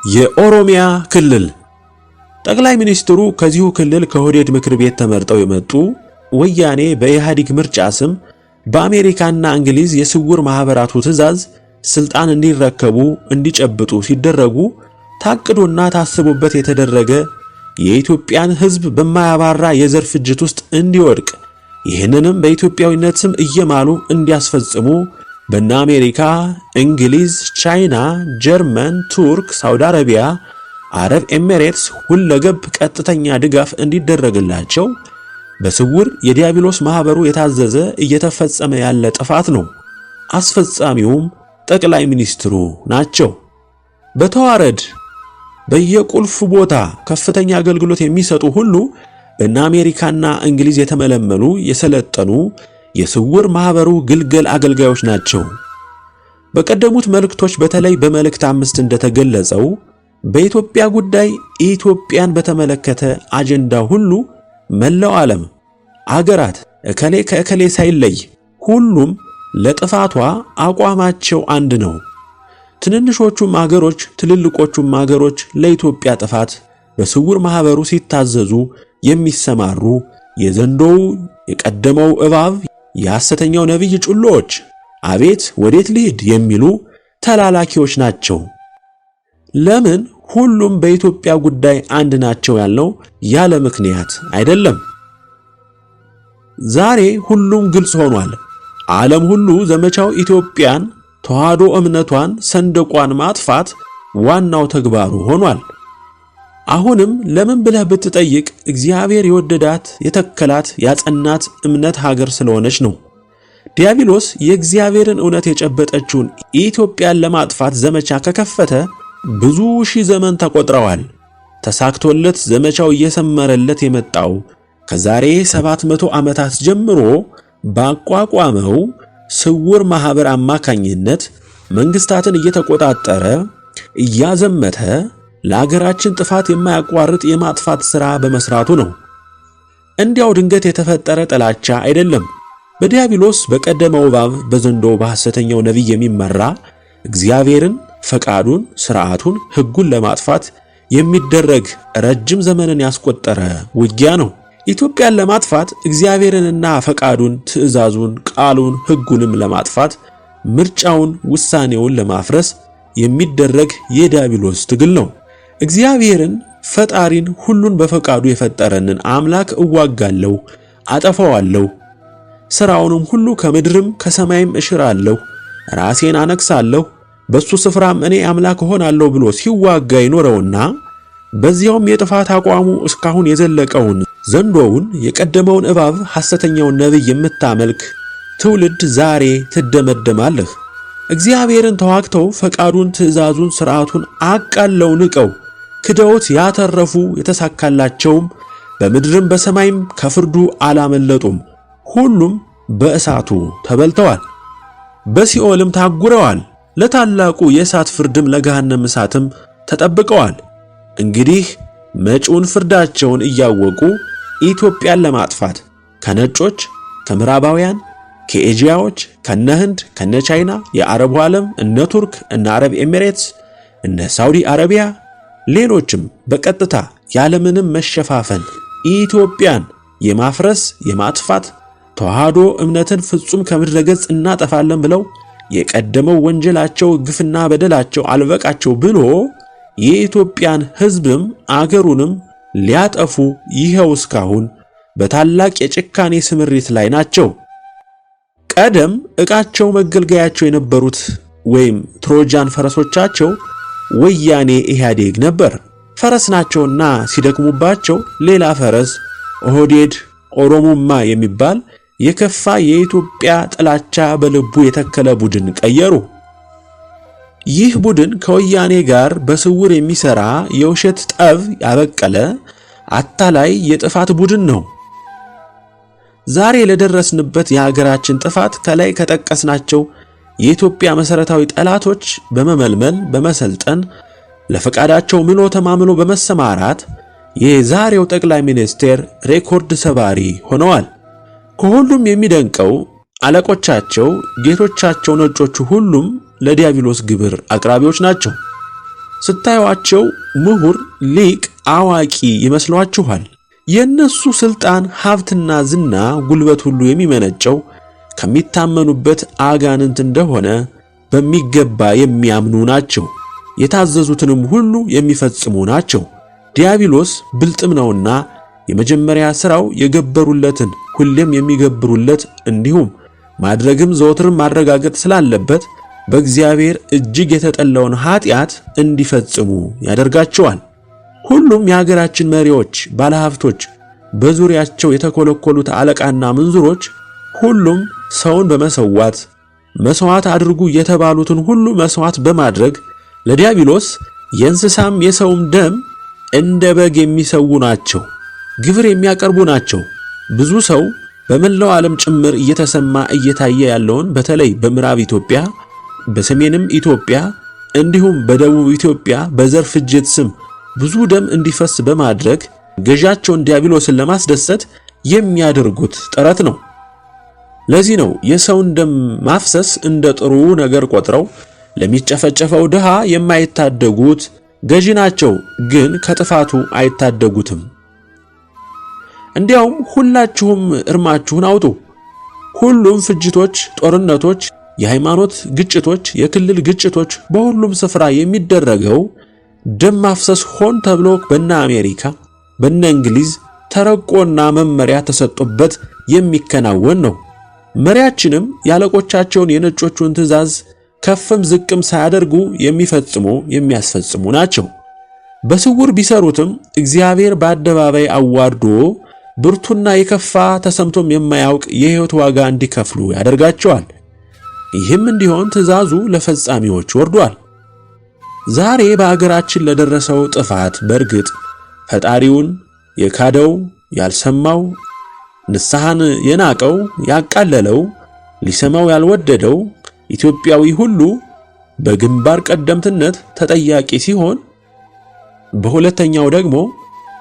የኦሮሚያ ክልል ጠቅላይ ሚኒስትሩ ከዚሁ ክልል ከኦህዴድ ምክር ቤት ተመርጠው የመጡ ወያኔ በኢህአዴግ ምርጫ ስም በአሜሪካና እንግሊዝ የስውር ማህበራቱ ትዕዛዝ ስልጣን እንዲረከቡ እንዲጨብጡ ሲደረጉ ታቅዶና ታስቦበት የተደረገ የኢትዮጵያን ሕዝብ በማያባራ የዘር ፍጅት ውስጥ እንዲወድቅ ይህንንም በኢትዮጵያዊነት ስም እየማሉ እንዲያስፈጽሙ በእነ አሜሪካ፣ እንግሊዝ፣ ቻይና፣ ጀርመን፣ ቱርክ፣ ሳውዲ አረቢያ፣ አረብ ኤሚሬትስ ሁለገብ ቀጥተኛ ድጋፍ እንዲደረግላቸው በስውር የዲያብሎስ ማህበሩ የታዘዘ እየተፈጸመ ያለ ጥፋት ነው። አስፈጻሚውም ጠቅላይ ሚኒስትሩ ናቸው። በተዋረድ በየቁልፍ ቦታ ከፍተኛ አገልግሎት የሚሰጡ ሁሉ በእነ አሜሪካና እንግሊዝ የተመለመሉ የሰለጠኑ የስውር ማህበሩ ግልገል አገልጋዮች ናቸው። በቀደሙት መልእክቶች በተለይ በመልእክት 5 እንደተገለጸው በኢትዮጵያ ጉዳይ ኢትዮጵያን በተመለከተ አጀንዳ ሁሉ መላው ዓለም አገራት እከሌ ከእከሌ ሳይለይ ሁሉም ለጥፋቷ አቋማቸው አንድ ነው። ትንንሾቹም አገሮች ትልልቆቹም አገሮች ለኢትዮጵያ ጥፋት በስውር ማህበሩ ሲታዘዙ የሚሰማሩ የዘንዶው የቀደመው እባብ የሐሰተኛው ነብይ ጩሎች አቤት ወዴት ልሂድ የሚሉ ተላላኪዎች ናቸው። ለምን ሁሉም በኢትዮጵያ ጉዳይ አንድ ናቸው ያልነው ያለ ምክንያት አይደለም። ዛሬ ሁሉም ግልጽ ሆኗል። ዓለም ሁሉ ዘመቻው ኢትዮጵያን ተዋህዶ እምነቷን ሰንደቋን ማጥፋት ዋናው ተግባሩ ሆኗል። አሁንም ለምን ብለህ ብትጠይቅ እግዚአብሔር የወደዳት የተከላት ያጸናት እምነት ሀገር ስለሆነች ነው። ዲያብሎስ የእግዚአብሔርን እውነት የጨበጠችውን ኢትዮጵያን ለማጥፋት ዘመቻ ከከፈተ ብዙ ሺህ ዘመን ተቆጥረዋል። ተሳክቶለት ዘመቻው እየሰመረለት የመጣው ከዛሬ 700 ዓመታት ጀምሮ ባቋቋመው ስውር ማህበር አማካኝነት መንግስታትን እየተቆጣጠረ እያዘመተ ለሀገራችን ጥፋት የማያቋርጥ የማጥፋት ሥራ በመስራቱ ነው። እንዲያው ድንገት የተፈጠረ ጥላቻ አይደለም። በዲያብሎስ በቀደመው እባብ በዘንዶው በሐሰተኛው ነቢይ የሚመራ እግዚአብሔርን ፈቃዱን፣ ሥርዓቱን፣ ሕጉን ለማጥፋት የሚደረግ ረጅም ዘመንን ያስቆጠረ ውጊያ ነው። ኢትዮጵያን ለማጥፋት እግዚአብሔርንና ፈቃዱን፣ ትእዛዙን፣ ቃሉን፣ ሕጉንም ለማጥፋት ምርጫውን፣ ውሳኔውን ለማፍረስ የሚደረግ የዲያብሎስ ትግል ነው። እግዚአብሔርን ፈጣሪን ሁሉን በፈቃዱ የፈጠረንን አምላክ እዋጋለሁ፣ አጠፋዋለሁ፣ ሥራውንም ሁሉ ከምድርም ከሰማይም እሽራለሁ፣ ራሴን አነግሳለሁ፣ በሱ ስፍራም እኔ አምላክ እሆናለሁ ብሎ ሲዋጋ ይኖረውና በዚያውም የጥፋት አቋሙ እስካሁን የዘለቀውን ዘንዶውን የቀደመውን እባብ ሐሰተኛውን ነብይ የምታመልክ ትውልድ ዛሬ ትደመደማለህ። እግዚአብሔርን ተዋግተው ፈቃዱን፣ ትእዛዙን፣ ሥርዓቱን አቃለው ንቀው ክደውት ያተረፉ የተሳካላቸውም በምድርም በሰማይም ከፍርዱ አላመለጡም። ሁሉም በእሳቱ ተበልተዋል፣ በሲኦልም ታጉረዋል። ለታላቁ የእሳት ፍርድም ለገሃነም እሳትም ተጠብቀዋል። እንግዲህ መጪውን ፍርዳቸውን እያወቁ ኢትዮጵያን ለማጥፋት ከነጮች፣ ከምዕራባውያን፣ ከኤጂያዎች፣ ከነህንድ፣ ከነቻይና፣ የአረቡ ዓለም እነ ቱርክ፣ እነ አረብ ኤሚሬትስ፣ እነ ሳውዲ አረቢያ፣ ሌሎችም በቀጥታ ያለምንም መሸፋፈን ኢትዮጵያን የማፍረስ የማጥፋት ተዋህዶ እምነትን ፍጹም ከምድረ ገጽ እናጠፋለን ብለው የቀደመው ወንጀላቸው ግፍና በደላቸው አልበቃቸው ብሎ የኢትዮጵያን ሕዝብም አገሩንም ሊያጠፉ ይሄው እስካሁን በታላቅ የጭካኔ ስምሪት ላይ ናቸው። ቀደም ዕቃቸው መገልገያቸው የነበሩት ወይም ትሮጃን ፈረሶቻቸው ወያኔ ኢህአዴግ ነበር። ፈረስ ናቸውና ሲደክሙባቸው ሌላ ፈረስ ኦህዴድ ኦሮሞማ የሚባል የከፋ የኢትዮጵያ ጥላቻ በልቡ የተከለ ቡድን ቀየሩ። ይህ ቡድን ከወያኔ ጋር በስውር የሚሰራ የውሸት ጠብ ያበቀለ አታላይ የጥፋት ቡድን ነው። ዛሬ ለደረስንበት የሀገራችን ጥፋት ከላይ ከጠቀስናቸው የኢትዮጵያ መሰረታዊ ጠላቶች በመመልመል በመሰልጠን ለፈቃዳቸው ምሎ ተማምሎ በመሰማራት የዛሬው ጠቅላይ ሚኒስቴር ሬኮርድ ሰባሪ ሆነዋል። ከሁሉም የሚደንቀው አለቆቻቸው ጌቶቻቸው ነጮቹ ሁሉም ለዲያብሎስ ግብር አቅራቢዎች ናቸው። ስታዩአቸው ምሁር፣ ሊቅ፣ አዋቂ ይመስሏችኋል። የነሱ ስልጣን፣ ሀብትና ዝና፣ ጉልበት ሁሉ የሚመነጨው ከሚታመኑበት አጋንንት እንደሆነ በሚገባ የሚያምኑ ናቸው። የታዘዙትንም ሁሉ የሚፈጽሙ ናቸው። ዲያብሎስ ብልጥም ነውና የመጀመሪያ ሥራው የገበሩለትን ሁሌም የሚገብሩለት እንዲሁም ማድረግም ዘወትርም ማረጋገጥ ስላለበት በእግዚአብሔር እጅግ የተጠላውን ኃጢአት እንዲፈጽሙ ያደርጋቸዋል። ሁሉም የሀገራችን መሪዎች፣ ባለሀብቶች፣ በዙሪያቸው የተኮለኮሉት አለቃና ምንዝሮች ሁሉም ሰውን በመሰዋት መስዋዕት አድርጉ የተባሉትን ሁሉ መስዋዕት በማድረግ ለዲያብሎስ የእንስሳም የሰውም ደም እንደ በግ የሚሰዉ ናቸው። ግብር የሚያቀርቡ ናቸው። ብዙ ሰው በመላው ዓለም ጭምር እየተሰማ እየታየ ያለውን በተለይ በምዕራብ ኢትዮጵያ፣ በሰሜንም ኢትዮጵያ እንዲሁም በደቡብ ኢትዮጵያ በዘር ፍጅት ስም ብዙ ደም እንዲፈስ በማድረግ ገዣቸውን ዲያብሎስን ለማስደሰት የሚያደርጉት ጥረት ነው። ለዚህ ነው የሰውን ደም ማፍሰስ እንደ ጥሩ ነገር ቆጥረው ለሚጨፈጨፈው ድሃ የማይታደጉት። ገዢ ናቸው፣ ግን ከጥፋቱ አይታደጉትም። እንዲያውም ሁላችሁም እርማችሁን አውጡ። ሁሉም ፍጅቶች፣ ጦርነቶች፣ የሃይማኖት ግጭቶች፣ የክልል ግጭቶች በሁሉም ስፍራ የሚደረገው ደም ማፍሰስ ሆን ተብሎ በእነ አሜሪካ በእነ እንግሊዝ ተረቆና መመሪያ ተሰጥቶበት የሚከናወን ነው። መሪያችንም ያለቆቻቸውን የነጮቹን ትእዛዝ ከፍም ዝቅም ሳያደርጉ የሚያስፈጽሙ ናቸው። በስውር ቢሰሩትም እግዚአብሔር በአደባባይ አዋርዶ ብርቱና የከፋ ተሰምቶም የማያውቅ የሕይወት ዋጋ እንዲከፍሉ ያደርጋቸዋል። ይህም እንዲሆን ትእዛዙ ለፈጻሚዎች ወርዷል። ዛሬ በአገራችን ለደረሰው ጥፋት በእርግጥ ፈጣሪውን የካደው፣ ያልሰማው፣ ንስሐን የናቀው፣ ያቃለለው፣ ሊሰማው ያልወደደው ኢትዮጵያዊ ሁሉ በግንባር ቀደምትነት ተጠያቂ ሲሆን፣ በሁለተኛው ደግሞ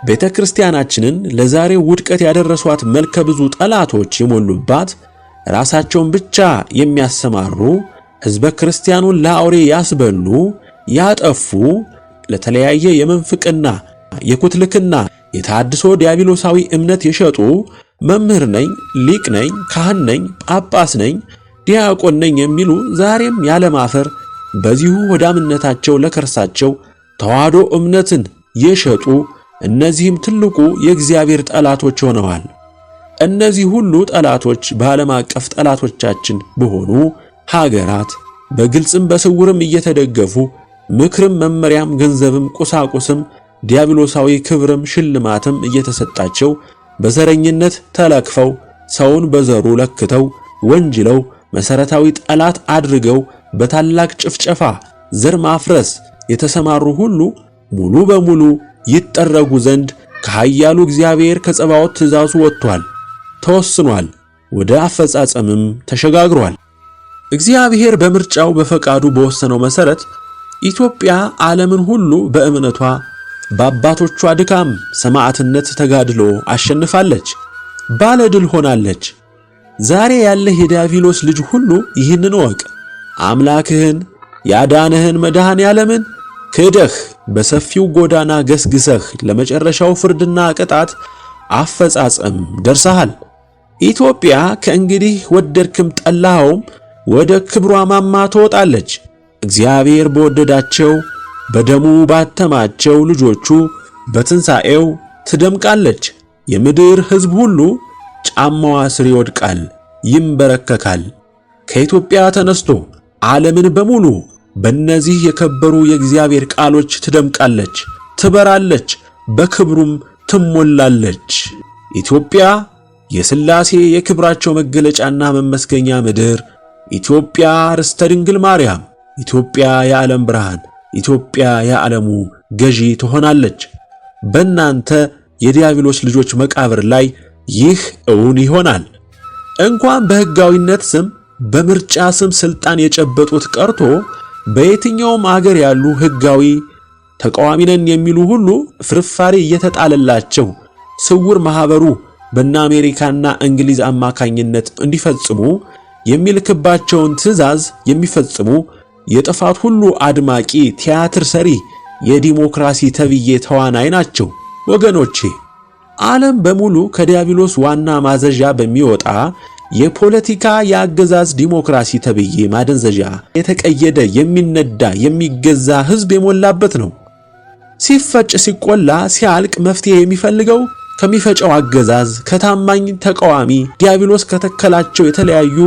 ቤተክርስቲያናችንን ለዛሬው ውድቀት ያደረሷት መልከ ብዙ ጠላቶች የሞሉባት ራሳቸውን ብቻ የሚያሰማሩ ሕዝበ ክርስቲያኑን ለአውሬ ያስበሉ፣ ያጠፉ፣ ለተለያየ የመንፍቅና የኩትልክና የታድሶ ዲያብሎሳዊ እምነት የሸጡ መምህር ነኝ፣ ሊቅ ነኝ፣ ካህን ነኝ፣ ጳጳስ ነኝ፣ ዲያቆን ነኝ የሚሉ ዛሬም ያለማፈር በዚሁ ወዳምነታቸው ለከርሳቸው ተዋህዶ እምነትን የሸጡ እነዚህም ትልቁ የእግዚአብሔር ጠላቶች ሆነዋል። እነዚህ ሁሉ ጠላቶች በዓለም አቀፍ ጠላቶቻችን በሆኑ ሀገራት በግልጽም በስውርም እየተደገፉ ምክርም፣ መመሪያም፣ ገንዘብም፣ ቁሳቁስም፣ ዲያብሎሳዊ ክብርም ሽልማትም እየተሰጣቸው በዘረኝነት ተለክፈው ሰውን በዘሩ ለክተው ወንጅለው መሰረታዊ ጠላት አድርገው በታላቅ ጭፍጨፋ ዘር ማፍረስ የተሰማሩ ሁሉ ሙሉ በሙሉ ይጠረጉ ዘንድ ከኃያሉ እግዚአብሔር ከጸባዖት ትእዛዙ ወጥቷል፣ ተወስኗል፣ ወደ አፈጻጸምም ተሸጋግሯል። እግዚአብሔር በምርጫው በፈቃዱ በወሰነው መሰረት ኢትዮጵያ ዓለምን ሁሉ በእምነቷ በአባቶቿ ድካም ሰማዕትነት ተጋድሎ አሸንፋለች፣ ባለድል ሆናለች። ዛሬ ያለህ የዲያብሎስ ልጅ ሁሉ ይህንን ወቅ አምላክህን ያዳነህን መድኃኔ ዓለምን ክደህ በሰፊው ጎዳና ገስግሰህ ለመጨረሻው ፍርድና ቅጣት አፈጻጸም ደርሰሃል። ኢትዮጵያ ከእንግዲህ ወደድክም ጠላኸውም ወደ ክብሯ ማማ ትወጣለች። እግዚአብሔር በወደዳቸው በደሙ ባተማቸው ልጆቹ በትንሣኤው ትደምቃለች። የምድር ሕዝብ ሁሉ ጫማዋ ስር ይወድቃል፣ ይንበረከካል። ከኢትዮጵያ ተነስቶ ዓለምን በሙሉ በእነዚህ የከበሩ የእግዚአብሔር ቃሎች ትደምቃለች፣ ትበራለች፣ በክብሩም ትሞላለች። ኢትዮጵያ የሥላሴ የክብራቸው መገለጫና መመስገኛ ምድር፣ ኢትዮጵያ ርስተ ድንግል ማርያም፣ ኢትዮጵያ የዓለም ብርሃን፣ ኢትዮጵያ የዓለሙ ገዢ ትሆናለች። በእናንተ የዲያብሎስ ልጆች መቃብር ላይ ይህ እውን ይሆናል። እንኳን በሕጋዊነት ስም በምርጫ ስም ስልጣን የጨበጡት ቀርቶ በየትኛውም አገር ያሉ ሕጋዊ ተቃዋሚ ነን የሚሉ ሁሉ ፍርፋሪ እየተጣለላቸው ስውር ማህበሩ በእነ አሜሪካና እንግሊዝ አማካኝነት እንዲፈጽሙ የሚልክባቸውን ትእዛዝ የሚፈጽሙ የጥፋት ሁሉ አድማቂ ቲያትር ሰሪ የዲሞክራሲ ተብዬ ተዋናይ ናቸው። ወገኖቼ ዓለም በሙሉ ከዲያብሎስ ዋና ማዘዣ በሚወጣ የፖለቲካ የአገዛዝ ዲሞክራሲ ተብዬ ማደንዘዣ የተቀየደ የሚነዳ የሚገዛ ሕዝብ የሞላበት ነው። ሲፈጭ ሲቆላ ሲያልቅ መፍትሄ የሚፈልገው ከሚፈጨው አገዛዝ ከታማኝ ተቃዋሚ ዲያብሎስ ከተከላቸው የተለያዩ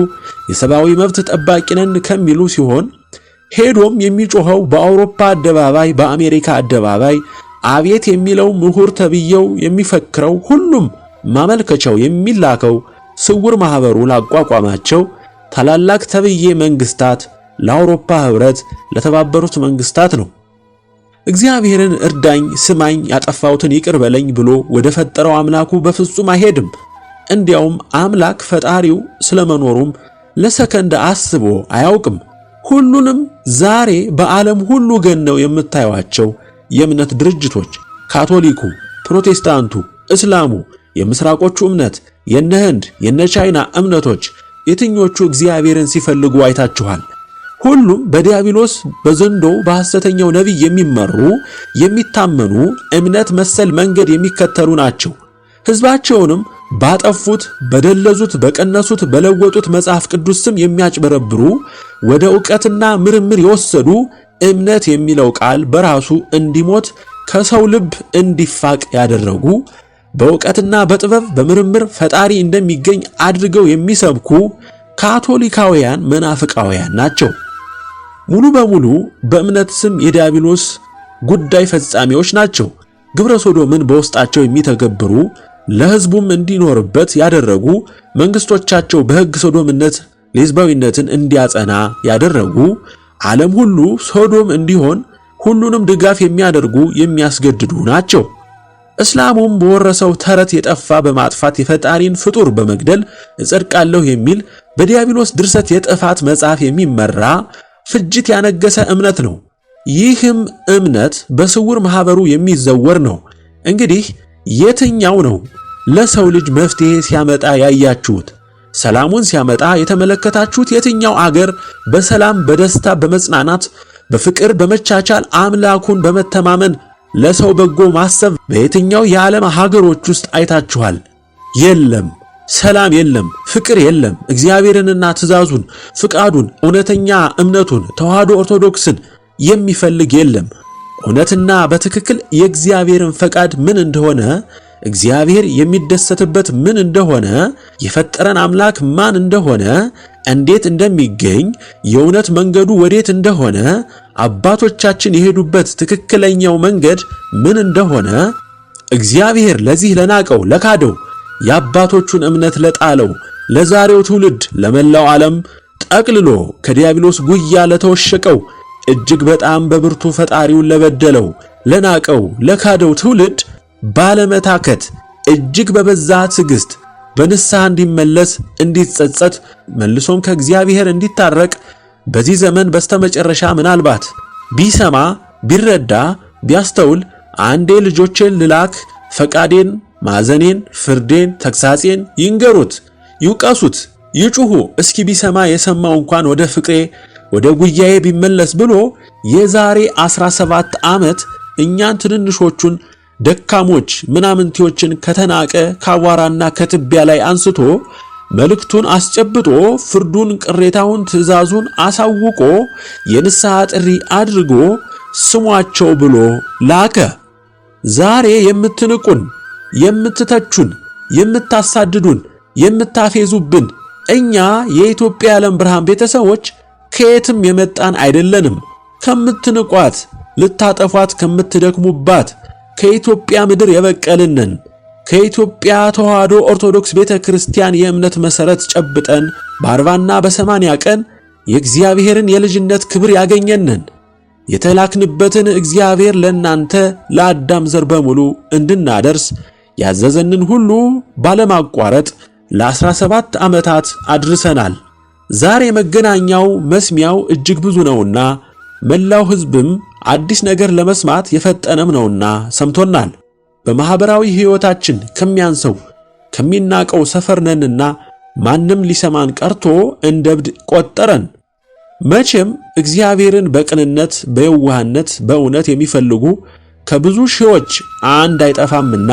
የሰብአዊ መብት ጠባቂ ነን ከሚሉ ሲሆን ሄዶም የሚጮኸው በአውሮፓ አደባባይ በአሜሪካ አደባባይ አቤት የሚለው ምሁር ተብየው የሚፈክረው ሁሉም ማመልከቻው የሚላከው ስውር ማህበሩ ላቋቋማቸው ታላላቅ ተብዬ መንግስታት ለአውሮፓ ህብረት ለተባበሩት መንግስታት ነው። እግዚአብሔርን እርዳኝ ስማኝ ያጠፋውትን ይቅር በለኝ ብሎ ወደ ፈጠረው አምላኩ በፍጹም አይሄድም። እንዲያውም አምላክ ፈጣሪው ስለመኖሩም ለሰከንድ አስቦ አያውቅም። ሁሉንም ዛሬ በዓለም ሁሉ ገነው የምታዩዋቸው የእምነት ድርጅቶች ካቶሊኩ፣ ፕሮቴስታንቱ፣ እስላሙ፣ የምስራቆቹ እምነት፣ የነህንድ የነቻይና እምነቶች የትኞቹ እግዚአብሔርን ሲፈልጉ አይታችኋል? ሁሉም በዲያብሎስ በዘንዶው በሐሰተኛው ነቢይ የሚመሩ የሚታመኑ እምነት መሰል መንገድ የሚከተሉ ናቸው። ሕዝባቸውንም ባጠፉት በደለዙት በቀነሱት በለወጡት መጽሐፍ ቅዱስ ስም የሚያጭበረብሩ ወደ ዕውቀትና ምርምር የወሰዱ እምነት የሚለው ቃል በራሱ እንዲሞት ከሰው ልብ እንዲፋቅ ያደረጉ በዕውቀትና በጥበብ በምርምር ፈጣሪ እንደሚገኝ አድርገው የሚሰብኩ ካቶሊካውያን መናፍቃውያን ናቸው። ሙሉ በሙሉ በእምነት ስም የዲያብሎስ ጉዳይ ፈጻሚዎች ናቸው። ግብረ ሶዶምን በውስጣቸው የሚተገብሩ ለሕዝቡም እንዲኖርበት ያደረጉ መንግስቶቻቸው በሕግ ሶዶምነት ሌዝባዊነትን እንዲያጸና ያደረጉ ዓለም ሁሉ ሶዶም እንዲሆን ሁሉንም ድጋፍ የሚያደርጉ የሚያስገድዱ ናቸው። እስላሙም በወረሰው ተረት የጠፋ በማጥፋት የፈጣሪን ፍጡር በመግደል እጸድቃለሁ የሚል በዲያብሎስ ድርሰት የጥፋት መጽሐፍ የሚመራ ፍጅት ያነገሰ እምነት ነው። ይህም እምነት በስውር ማህበሩ የሚዘወር ነው። እንግዲህ የትኛው ነው ለሰው ልጅ መፍትሄ ሲያመጣ ያያችሁት? ሰላሙን ሲያመጣ የተመለከታችሁት የትኛው አገር በሰላም በደስታ በመጽናናት በፍቅር በመቻቻል አምላኩን በመተማመን ለሰው በጎ ማሰብ በየትኛው የዓለም ሀገሮች ውስጥ አይታችኋል? የለም። ሰላም የለም፣ ፍቅር የለም። እግዚአብሔርንና ትእዛዙን፣ ፍቃዱን፣ እውነተኛ እምነቱን ተዋህዶ ኦርቶዶክስን የሚፈልግ የለም። እውነትና በትክክል የእግዚአብሔርን ፈቃድ ምን እንደሆነ፣ እግዚአብሔር የሚደሰትበት ምን እንደሆነ፣ የፈጠረን አምላክ ማን እንደሆነ፣ እንዴት እንደሚገኝ፣ የእውነት መንገዱ ወዴት እንደሆነ፣ አባቶቻችን የሄዱበት ትክክለኛው መንገድ ምን እንደሆነ፣ እግዚአብሔር ለዚህ ለናቀው ለካደው የአባቶቹን እምነት ለጣለው ለዛሬው ትውልድ ለመላው ዓለም ጠቅልሎ ከዲያብሎስ ጉያ ለተወሸቀው እጅግ በጣም በብርቱ ፈጣሪውን ለበደለው ለናቀው ለካደው ትውልድ ባለመታከት እጅግ በበዛ ትዕግስት በንስሐ እንዲመለስ እንዲጸጸት መልሶም ከእግዚአብሔር እንዲታረቅ በዚህ ዘመን በስተመጨረሻ ምናልባት ቢሰማ ቢረዳ ቢያስተውል አንዴ ልጆቼን ልላክ ፈቃዴን ማዘኔን ፍርዴን ተግሳጼን ይንገሩት ይውቀሱት ይጩሁ እስኪ ቢሰማ የሰማው እንኳን ወደ ፍቅሬ ወደ ጉያዬ ቢመለስ ብሎ የዛሬ 17 ዓመት እኛን ትንንሾቹን ደካሞች ምናምንቴዎችን ከተናቀ ካዋራና ከትቢያ ላይ አንስቶ መልእክቱን አስጨብጦ ፍርዱን ቅሬታውን ትእዛዙን አሳውቆ የንስሐ ጥሪ አድርጎ ስሟቸው ብሎ ላከ። ዛሬ የምትንቁን የምትተቹን የምታሳድዱን የምታፌዙብን እኛ የኢትዮጵያ ዓለም ብርሃን ቤተሰቦች ከየትም የመጣን አይደለንም። ከምትንቋት ልታጠፏት ከምትደክሙባት ከኢትዮጵያ ምድር የበቀልነን ከኢትዮጵያ ተዋህዶ ኦርቶዶክስ ቤተክርስቲያን የእምነት መሰረት ጨብጠን በ40ና በ80 ቀን የእግዚአብሔርን የልጅነት ክብር ያገኘነን የተላክንበትን እግዚአብሔር ለናንተ ለአዳም ዘር በሙሉ እንድናደርስ ያዘዘንን ሁሉ ባለማቋረጥ ለ17 ዓመታት አድርሰናል። ዛሬ መገናኛው መስሚያው እጅግ ብዙ ነውና መላው ሕዝብም አዲስ ነገር ለመስማት የፈጠነም ነውና ሰምቶናል። በማህበራዊ ሕይወታችን ከሚያንሰው ከሚናቀው ሰፈር ነንና ማንም ሊሰማን ቀርቶ እንደ እብድ ቆጠረን። መቼም እግዚአብሔርን በቅንነት በየዋህነት በእውነት የሚፈልጉ ከብዙ ሺዎች አንድ አይጠፋምና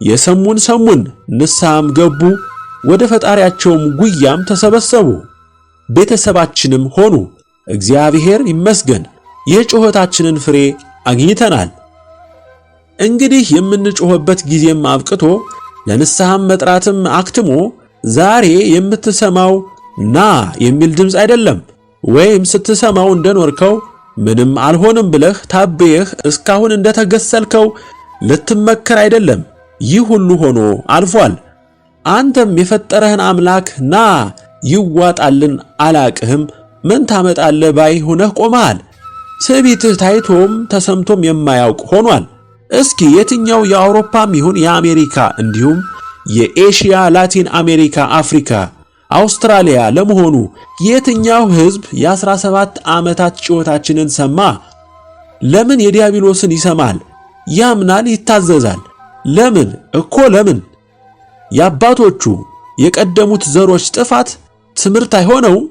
የሰሙን ሰሙን፣ ንስሐም ገቡ፣ ወደ ፈጣሪያቸውም ጉያም ተሰበሰቡ፣ ቤተሰባችንም ሆኑ። እግዚአብሔር ይመስገን የጩኸታችንን ፍሬ አግኝተናል። እንግዲህ የምንጮህበት ጊዜም አብቅቶ ለንስሐም መጥራትም አክትሞ ዛሬ የምትሰማው ና የሚል ድምፅ አይደለም። ወይም ስትሰማው እንደኖርከው ምንም አልሆንም ብለህ ታበየህ እስካሁን እንደተገሰልከው ልትመከር አይደለም። ይህ ሁሉ ሆኖ አልፏል። አንተም የፈጠረህን አምላክ ና ይዋጣልን አላቅህም ምን ታመጣለህ ባይ ሆነህ ቆመሃል። ትዕቢትህ ታይቶም ተሰምቶም የማያውቅ ሆኗል። እስኪ የትኛው የአውሮፓም ይሁን የአሜሪካ እንዲሁም የኤሽያ፣ ላቲን አሜሪካ፣ አፍሪካ፣ አውስትራሊያ ለመሆኑ የትኛው ሕዝብ የ17 ዓመታት ጩኸታችንን ሰማ? ለምን የዲያብሎስን ይሰማል? ያምናል፣ ይታዘዛል። ለምን እኮ ለምን? የአባቶቹ የቀደሙት ዘሮች ጥፋት ትምህርት አይሆነውም?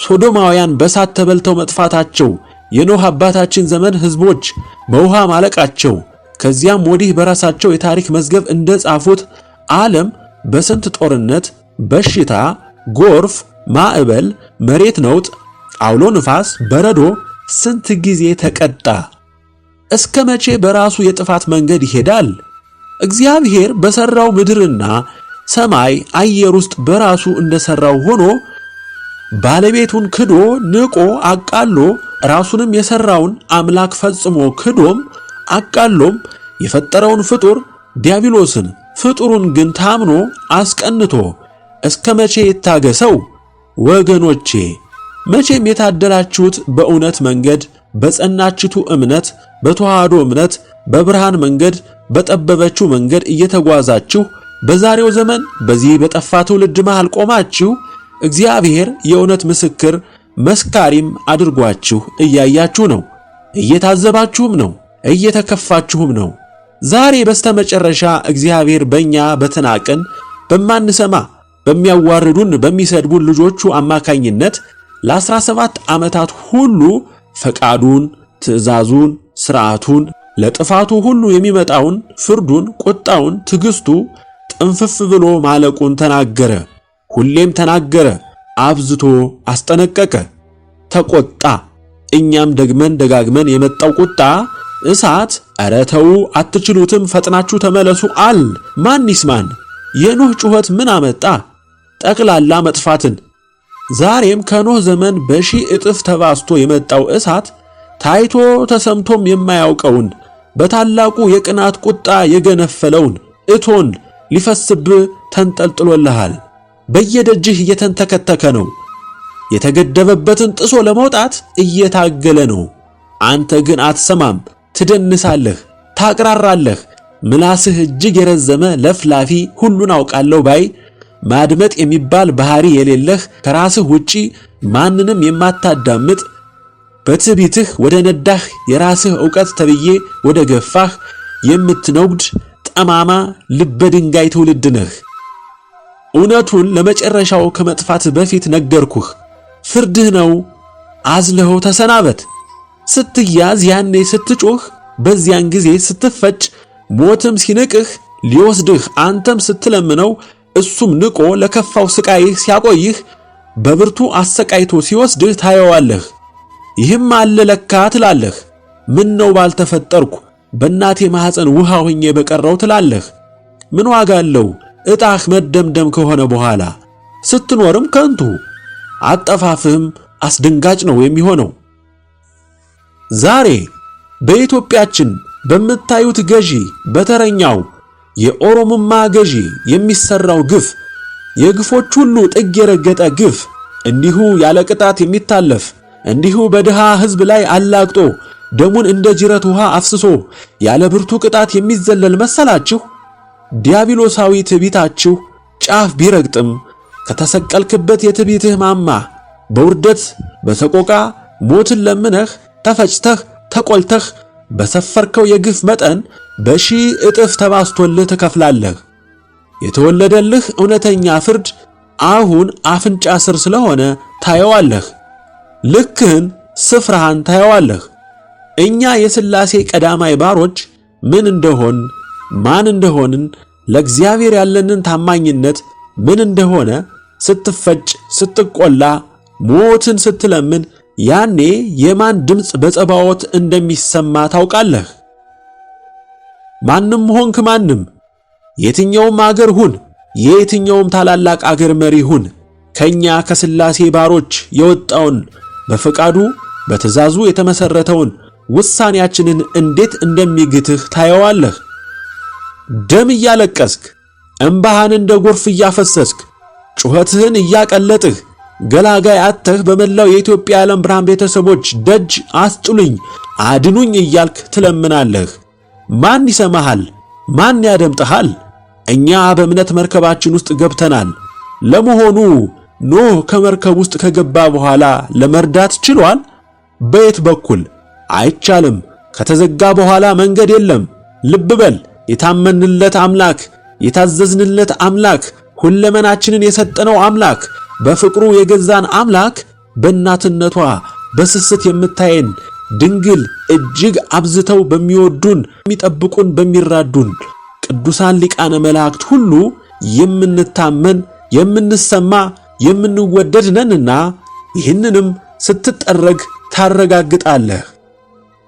ሶዶማውያን በሳት ተበልተው መጥፋታቸው፣ የኖህ አባታችን ዘመን ሕዝቦች በውሃ ማለቃቸው፣ ከዚያም ወዲህ በራሳቸው የታሪክ መዝገብ እንደጻፉት ዓለም በስንት ጦርነት፣ በሽታ፣ ጎርፍ፣ ማዕበል፣ መሬት ነውጥ፣ አውሎ ንፋስ፣ በረዶ ስንት ጊዜ ተቀጣ? እስከ መቼ በራሱ የጥፋት መንገድ ይሄዳል? እግዚአብሔር በሰራው ምድርና ሰማይ አየር ውስጥ በራሱ እንደሰራው ሆኖ ባለቤቱን ክዶ ንቆ አቃሎ ራሱንም የሰራውን አምላክ ፈጽሞ ክዶም አቃሎም የፈጠረውን ፍጡር ዲያብሎስን ፍጡሩን ግን ታምኖ አስቀንቶ እስከ መቼ ይታገሰው? ወገኖቼ መቼም የታደላችሁት በእውነት መንገድ በጸናችቱ እምነት በተዋህዶ እምነት በብርሃን መንገድ በጠበበችው መንገድ እየተጓዛችሁ በዛሬው ዘመን በዚህ በጠፋ ትውልድ መሃል ቆማችሁ እግዚአብሔር የእውነት ምስክር መስካሪም አድርጓችሁ እያያችሁ ነው፣ እየታዘባችሁም ነው፣ እየተከፋችሁም ነው። ዛሬ በስተመጨረሻ እግዚአብሔር በእኛ በተናቅን በማንሰማ በሚያዋርዱን በሚሰድቡን ልጆቹ አማካኝነት ለ17 ዓመታት ሁሉ ፈቃዱን፣ ትእዛዙን፣ ሥርዓቱን ለጥፋቱ ሁሉ የሚመጣውን ፍርዱን፣ ቁጣውን፣ ትዕግስቱ ጥንፍፍ ብሎ ማለቁን ተናገረ። ሁሌም ተናገረ፣ አብዝቶ አስጠነቀቀ፣ ተቆጣ። እኛም ደግመን ደጋግመን የመጣው ቁጣ እሳት ኧረ ተው አትችሉትም ፈጥናችሁ ተመለሱ አል ማን ይስማን? የኖህ ጩኸት ምን አመጣ? ጠቅላላ መጥፋትን። ዛሬም ከኖህ ዘመን በሺህ እጥፍ ተባስቶ የመጣው እሳት ታይቶ ተሰምቶም የማያውቀውን በታላቁ የቅናት ቁጣ የገነፈለውን እቶን ሊፈስብህ ተንጠልጥሎልሃል። በየደጅህ እየተንተከተከ ነው። የተገደበበትን ጥሶ ለመውጣት እየታገለ ነው። አንተ ግን አትሰማም፣ ትደንሳለህ፣ ታቅራራለህ። ምላስህ እጅግ የረዘመ ለፍላፊ፣ ሁሉን አውቃለሁ ባይ፣ ማድመጥ የሚባል ባህሪ የሌለህ፣ ከራስህ ውጪ ማንንም የማታዳምጥ፣ በትዕቢትህ ወደ ነዳህ የራስህ ዕውቀት ተብዬ ወደ ገፋህ የምትነጉድ ጠማማ ልበ ድንጋይ ትውልድ ነህ። እውነቱን ለመጨረሻው ከመጥፋት በፊት ነገርኩህ። ፍርድህ ነው፣ አዝለኸው ተሰናበት። ስትያዝ ያኔ ስትጮህ፣ በዚያን ጊዜ ስትፈጭ፣ ሞትም ሲንቅህ ሊወስድህ አንተም ስትለምነው እሱም ንቆ ለከፋው ስቃይህ ሲያቆይህ በብርቱ አሰቃይቶ ሲወስድህ ታየዋለህ። ይህም አለ ለካ ትላለህ። ምን ነው ባልተፈጠርኩ በእናቴ ማኅፀን ውሃ ሆኜ በቀረው ትላለህ። ምን ዋጋ አለው ዕጣህ መደምደም ከሆነ በኋላ? ስትኖርም ከንቱ፣ አጠፋፍህም አስደንጋጭ ነው የሚሆነው። ዛሬ በኢትዮጵያችን በምታዩት ገዢ በተረኛው የኦሮሞማ ገዢ የሚሰራው ግፍ፣ የግፎች ሁሉ ጥግ የረገጠ ግፍ፣ እንዲሁ ያለ ቅጣት የሚታለፍ እንዲሁ በድሃ ሕዝብ ላይ አላግጦ ደሙን እንደ ጅረት ውሃ አፍስሶ ያለ ብርቱ ቅጣት የሚዘለል መሰላችሁ? ዲያብሎሳዊ ትዕቢታችሁ ጫፍ ቢረግጥም ከተሰቀልክበት የትዕቢትህ ማማ በውርደት በሰቆቃ ሞትን ለምነህ ተፈጭተህ ተቆልተህ በሰፈርከው የግፍ መጠን በሺህ እጥፍ ተባስቶልህ ትከፍላለህ። የተወለደልህ እውነተኛ ፍርድ አሁን አፍንጫ ስር ስለሆነ ታየዋለህ። ልክህን ስፍራህን ታየዋለህ። እኛ የሥላሴ ቀዳማይ ባሮች ምን እንደሆን ማን እንደሆንን ለእግዚአብሔር ያለንን ታማኝነት ምን እንደሆነ ስትፈጭ ስትቆላ ሞትን ስትለምን ያኔ የማን ድምፅ በጸባዖት እንደሚሰማ ታውቃለህ። ማንም ሆንክ ማንም የትኛውም አገር ሁን የየትኛውም ታላላቅ አገር መሪ ሁን ከኛ ከሥላሴ ባሮች የወጣውን በፈቃዱ በትእዛዙ የተመሰረተውን ውሳኔያችንን እንዴት እንደሚግትህ ታየዋለህ። ደም እያለቀስክ እንባህን እንደ ጎርፍ እያፈሰስክ ጩኸትህን እያቀለጥህ ገላጋይ አጥተህ በመላው የኢትዮጵያ ዓለም ብርሃን ቤተሰቦች ደጅ አስጥሉኝ አድኑኝ እያልክ ትለምናለህ። ማን ይሰማሃል? ማን ያደምጥሃል? እኛ በእምነት መርከባችን ውስጥ ገብተናል። ለመሆኑ ኖህ ከመርከብ ውስጥ ከገባ በኋላ ለመርዳት ችሏል? በየት በኩል? አይቻልም። ከተዘጋ በኋላ መንገድ የለም። ልብ በል። የታመንለት አምላክ፣ የታዘዝንለት አምላክ፣ ሁለመናችንን የሰጠነው አምላክ፣ በፍቅሩ የገዛን አምላክ በእናትነቷ በስስት የምታየን ድንግል እጅግ አብዝተው በሚወዱን የሚጠብቁን በሚራዱን ቅዱሳን ሊቃነ መላእክት ሁሉ የምንታመን የምንሰማ የምንወደድ ነንና ይህንንም ስትጠረግ ታረጋግጣለህ።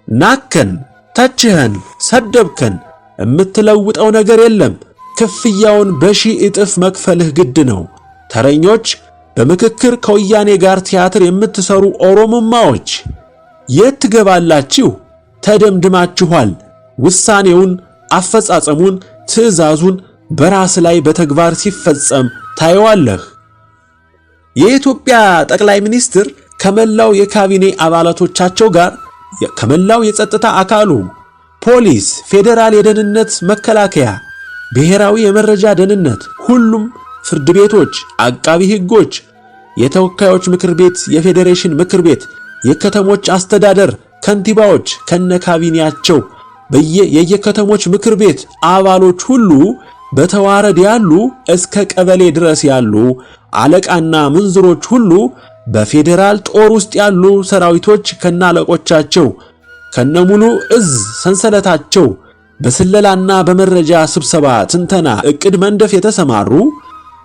ናከን፣ ተችኸን፣ ሰደብከን የምትለውጠው ነገር የለም። ክፍያውን በሺህ እጥፍ መክፈልህ ግድ ነው። ተረኞች፣ በምክክር ከወያኔ ጋር ቲያትር የምትሰሩ ኦሮሞማዎች የት ትገባላችሁ? ተደምድማችኋል። ውሳኔውን፣ አፈጻጸሙን፣ ትዕዛዙን በራስ ላይ በተግባር ሲፈጸም ታየዋለህ። የኢትዮጵያ ጠቅላይ ሚኒስትር ከመላው የካቢኔ አባላቶቻቸው ጋር ከመላው የጸጥታ አካሉ ፖሊስ፣ ፌዴራል የደህንነት መከላከያ፣ ብሔራዊ የመረጃ ደህንነት፣ ሁሉም ፍርድ ቤቶች፣ አቃቢ ሕጎች፣ የተወካዮች ምክር ቤት፣ የፌዴሬሽን ምክር ቤት፣ የከተሞች አስተዳደር ከንቲባዎች ከነካቢኔያቸው የየከተሞች ምክር ቤት አባሎች ሁሉ በተዋረድ ያሉ እስከ ቀበሌ ድረስ ያሉ አለቃና ምንዝሮች ሁሉ በፌዴራል ጦር ውስጥ ያሉ ሰራዊቶች ከናለቆቻቸው ከነሙሉ እዝ ሰንሰለታቸው በስለላና በመረጃ ስብሰባ ትንተና እቅድ መንደፍ የተሰማሩ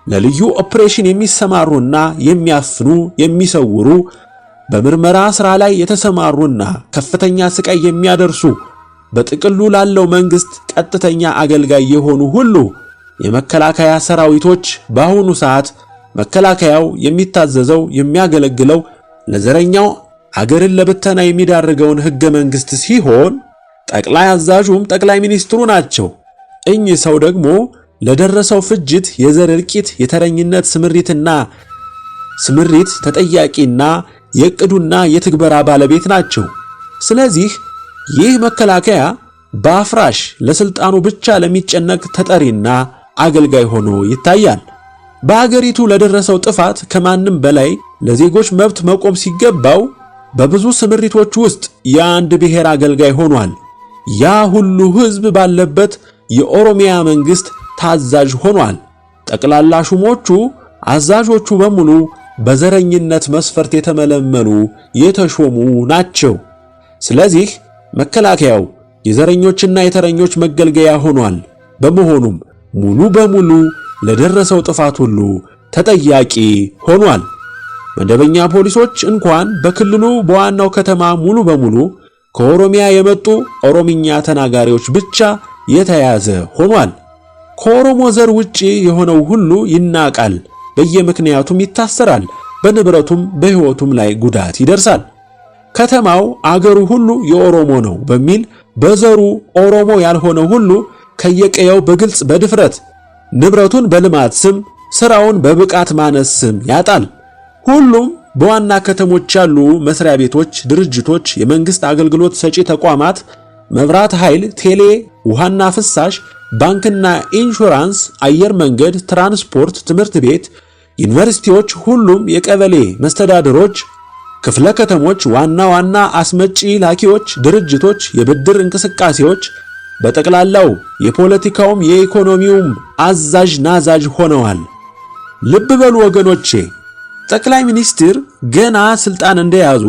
ለልዩ ኦፕሬሽን የሚሰማሩና የሚያፍኑ የሚሰውሩ በምርመራ ሥራ ላይ የተሰማሩና ከፍተኛ ስቃይ የሚያደርሱ በጥቅሉ ላለው መንግስት ቀጥተኛ አገልጋይ የሆኑ ሁሉ የመከላከያ ሰራዊቶች በአሁኑ ሰዓት መከላከያው የሚታዘዘው የሚያገለግለው ለዘረኛው አገርን ለብተና የሚዳርገውን ሕገ መንግስት ሲሆን ጠቅላይ አዛዡም ጠቅላይ ሚኒስትሩ ናቸው። እኚህ ሰው ደግሞ ለደረሰው ፍጅት፣ የዘር እልቂት፣ የተረኝነት ስምሪት ተጠያቂና የዕቅዱና የትግበራ ባለቤት ናቸው። ስለዚህ ይህ መከላከያ በአፍራሽ ለስልጣኑ ብቻ ለሚጨነቅ ተጠሪና አገልጋይ ሆኖ ይታያል። በአገሪቱ ለደረሰው ጥፋት ከማንም በላይ ለዜጎች መብት መቆም ሲገባው በብዙ ስምሪቶች ውስጥ የአንድ ብሔር አገልጋይ ሆኗል። ያ ሁሉ ሕዝብ ባለበት የኦሮሚያ መንግስት ታዛዥ ሆኗል። ጠቅላላ ሹሞቹ አዛዦቹ በሙሉ በዘረኝነት መስፈርት የተመለመሉ የተሾሙ ናቸው። ስለዚህ መከላከያው የዘረኞችና የተረኞች መገልገያ ሆኗል። በመሆኑም ሙሉ በሙሉ ለደረሰው ጥፋት ሁሉ ተጠያቂ ሆኗል። መደበኛ ፖሊሶች እንኳን በክልሉ በዋናው ከተማ ሙሉ በሙሉ ከኦሮሚያ የመጡ ኦሮምኛ ተናጋሪዎች ብቻ የተያዘ ሆኗል። ከኦሮሞ ዘር ውጪ የሆነው ሁሉ ይናቃል፣ በየምክንያቱም ይታሰራል፣ በንብረቱም በሕይወቱም ላይ ጉዳት ይደርሳል። ከተማው አገሩ ሁሉ የኦሮሞ ነው በሚል በዘሩ ኦሮሞ ያልሆነ ሁሉ ከየቀየው በግልጽ በድፍረት ንብረቱን በልማት ስም ስራውን በብቃት ማነስ ስም ያጣል። ሁሉም በዋና ከተሞች ያሉ መስሪያ ቤቶች፣ ድርጅቶች፣ የመንግስት አገልግሎት ሰጪ ተቋማት፣ መብራት ኃይል፣ ቴሌ፣ ውሃና ፍሳሽ፣ ባንክና ኢንሹራንስ፣ አየር መንገድ፣ ትራንስፖርት፣ ትምህርት ቤት፣ ዩኒቨርሲቲዎች፣ ሁሉም የቀበሌ መስተዳድሮች፣ ክፍለ ከተሞች፣ ዋና ዋና አስመጪ ላኪዎች ድርጅቶች፣ የብድር እንቅስቃሴዎች በጠቅላላው የፖለቲካውም የኢኮኖሚውም አዛዥ ናዛዥ ሆነዋል። ልብ በሉ ወገኖቼ፣ ጠቅላይ ሚኒስትር ገና ስልጣን እንደያዙ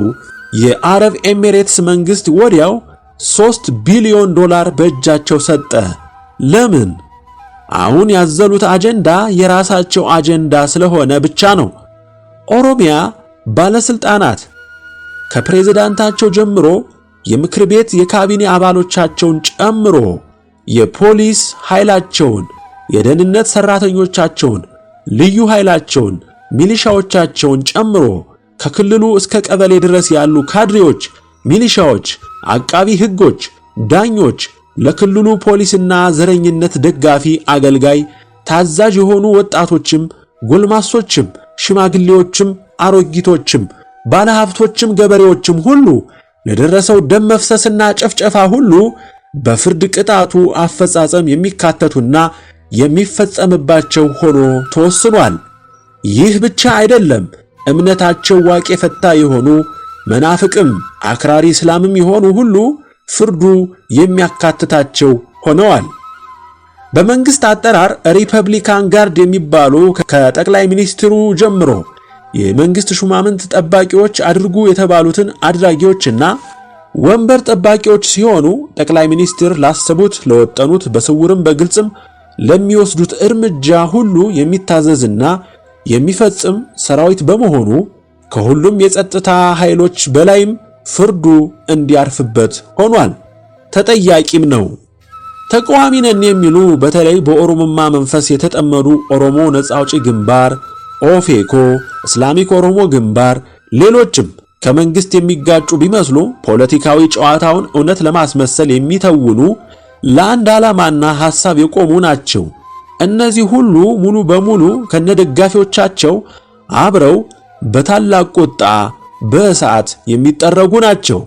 የአረብ ኤሚሬትስ መንግስት ወዲያው $3 ቢሊዮን በእጃቸው ሰጠ። ለምን? አሁን ያዘሉት አጀንዳ የራሳቸው አጀንዳ ስለሆነ ብቻ ነው። ኦሮሚያ ባለስልጣናት ከፕሬዝዳንታቸው ጀምሮ የምክር ቤት የካቢኔ አባሎቻቸውን ጨምሮ የፖሊስ ኃይላቸውን፣ የደህንነት ሰራተኞቻቸውን፣ ልዩ ኃይላቸውን፣ ሚሊሻዎቻቸውን ጨምሮ ከክልሉ እስከ ቀበሌ ድረስ ያሉ ካድሬዎች፣ ሚሊሻዎች፣ አቃቢ ሕጎች፣ ዳኞች፣ ለክልሉ ፖሊስና ዘረኝነት ደጋፊ አገልጋይ ታዛዥ የሆኑ ወጣቶችም፣ ጎልማሶችም፣ ሽማግሌዎችም፣ አሮጊቶችም፣ ባለሀብቶችም፣ ገበሬዎችም ሁሉ ለደረሰው ደም መፍሰስና ጨፍጨፋ ሁሉ በፍርድ ቅጣቱ አፈጻጸም የሚካተቱና የሚፈጸምባቸው ሆኖ ተወስኗል። ይህ ብቻ አይደለም። እምነታቸው ዋቄ ፈታ የሆኑ መናፍቅም አክራሪ እስላምም የሆኑ ሁሉ ፍርዱ የሚያካትታቸው ሆነዋል። በመንግስት አጠራር ሪፐብሊካን ጋርድ የሚባሉ ከጠቅላይ ሚኒስትሩ ጀምሮ የመንግስት ሹማምንት ጠባቂዎች አድርጉ የተባሉትን አድራጊዎችና ወንበር ጠባቂዎች ሲሆኑ ጠቅላይ ሚኒስትር ላሰቡት፣ ለወጠኑት፣ በስውርም በግልጽም ለሚወስዱት እርምጃ ሁሉ የሚታዘዝና የሚፈጽም ሰራዊት በመሆኑ ከሁሉም የጸጥታ ኃይሎች በላይም ፍርዱ እንዲያርፍበት ሆኗል። ተጠያቂም ነው። ተቃዋሚ ነን የሚሉ በተለይ በኦሮሞማ መንፈስ የተጠመዱ ኦሮሞ ነጻ አውጪ ግንባር፣ ኦፌኮ፣ እስላሚክ ኦሮሞ ግንባር፣ ሌሎችም ከመንግስት የሚጋጩ ቢመስሉ ፖለቲካዊ ጨዋታውን እውነት ለማስመሰል የሚተውኑ ለአንድ ዓላማና ሐሳብ የቆሙ ናቸው። እነዚህ ሁሉ ሙሉ በሙሉ ከነደጋፊዎቻቸው አብረው በታላቅ ቁጣ በእሳት የሚጠረጉ ናቸው።